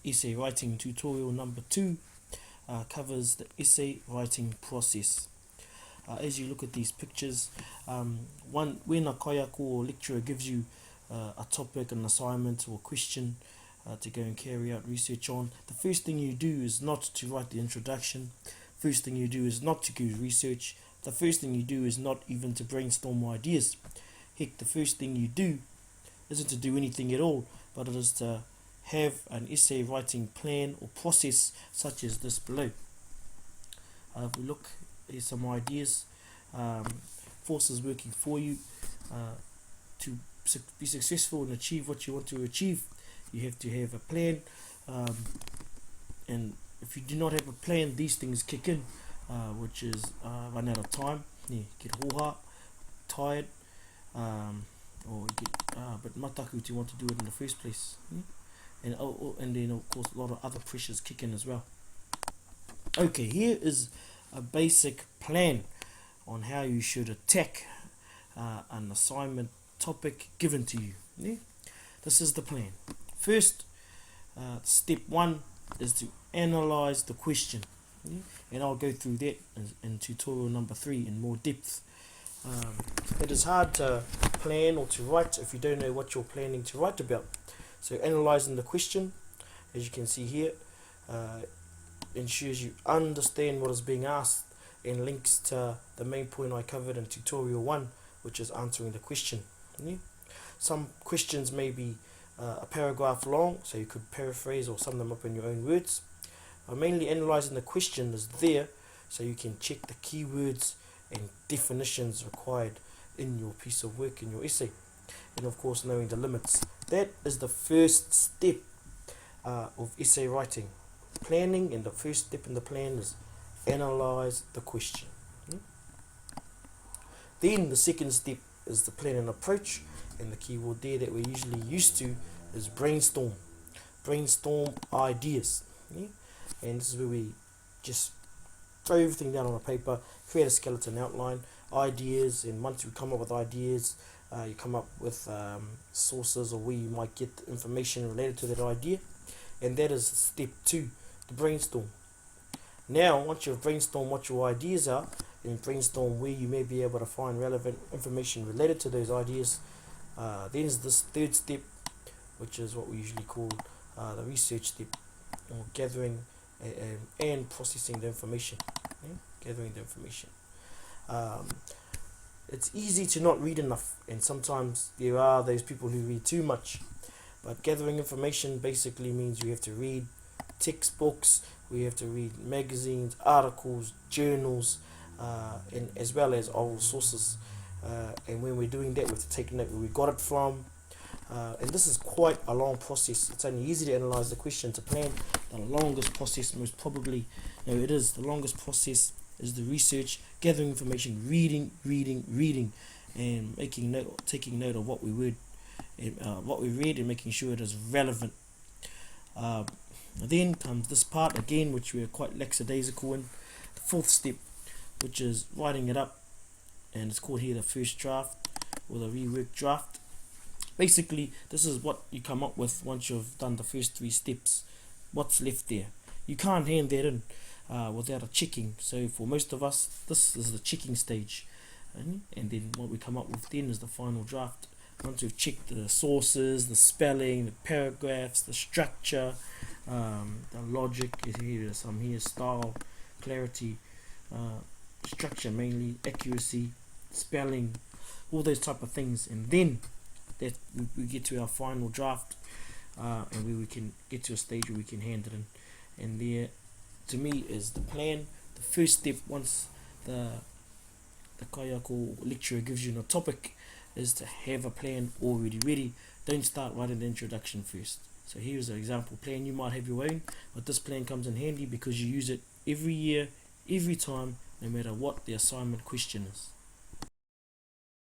Essay writing tutorial number 2 covers the essay writing process. As you look at these pictures, when a kaiako or lecturer gives you a topic, an assignment or question to go and carry out research on, the first thing you do is not to write the introduction. First thing you do is not to do research. The first thing you do is not even to brainstorm ideas. Heck, the first thing you do isn't to do anything at all, but it is to have an essay writing plan or process such as this below. If we look, here's some ideas, forces working for you to be successful and achieve what you want to achieve. You have to have a plan, and if you do not have a plan, these things kick in, which is run out of time, get hoha, tired, or get a bit mataku to want to do it in the first place, and then of course a lot of other pressures kick in as well. Okay, here is a basic plan on how you should attack an assignment topic given to you. This is the plan. First, step 1 is to analyze the question, and I'll go through that in tutorial number 3 in more depth. It is hard to plan or to write if you don't know what you're planning to write about. So analyzing the question, as you can see here, ensures you understand what is being asked and links to the main point I covered in tutorial 1, which is answering the question. Some questions may be a paragraph long, so you could paraphrase or sum them up in your own words. Mainly analyzing the question is there so you can check the keywords and definitions required in your piece of work, in your essay, and of course knowing the limits. That is the first step of essay writing. Planning, and the first step in the plan is analyze the question. Then the second step is the plan and approach, and the key word there that we're usually used to is brainstorm. Brainstorm ideas, and this is where we just throw everything down on a paper, create a skeleton outline, ideas, and once you come up with ideas, you come up with sources or where you might get information related to that idea, and that is step 2, the brainstorm. Now, once you've brainstormed what your ideas are, and brainstorm where you may be able to find relevant information related to those ideas, then is this third step, which is what we usually call the research step, or gathering and processing the information. Gathering the information. It's easy to not read enough, and sometimes there are those people who read too much. But gathering information basically means you have to read textbooks, we have to read magazines, articles, journals, and as well as oral sources. And when we're doing that, we have to take note where we got it from. And this is quite a long process. It's only easy to analyze the question, to plan. The longest process, most probably, the longest process is the research, gathering information, reading, and taking note of what we read, and making sure it is relevant. Then comes this part again, which we are quite lackadaisical in, the fourth step, which is writing it up, and it's called here the first draft or the reworked draft. Basically, this is what you come up with once you've done the first 3 steps. What's left there? You can't hand that in without a checking. So for most of us, this is the checking stage, and then what we come up with then is the final draft. Once we've checked the sources, the spelling, the paragraphs, the structure, the logic, here's some here, style, clarity, structure mainly, accuracy, spelling, all those type of things, and then that we get to our final draft, and where we can get to a stage where we can hand it in. And there, to me, is the plan. The first step, once the kaiako lecturer gives you a topic, is to have a plan already ready. Don't start writing the introduction first. So here's an example plan. You might have your own, but this plan comes in handy because you use it every year, every time, no matter what the assignment question is.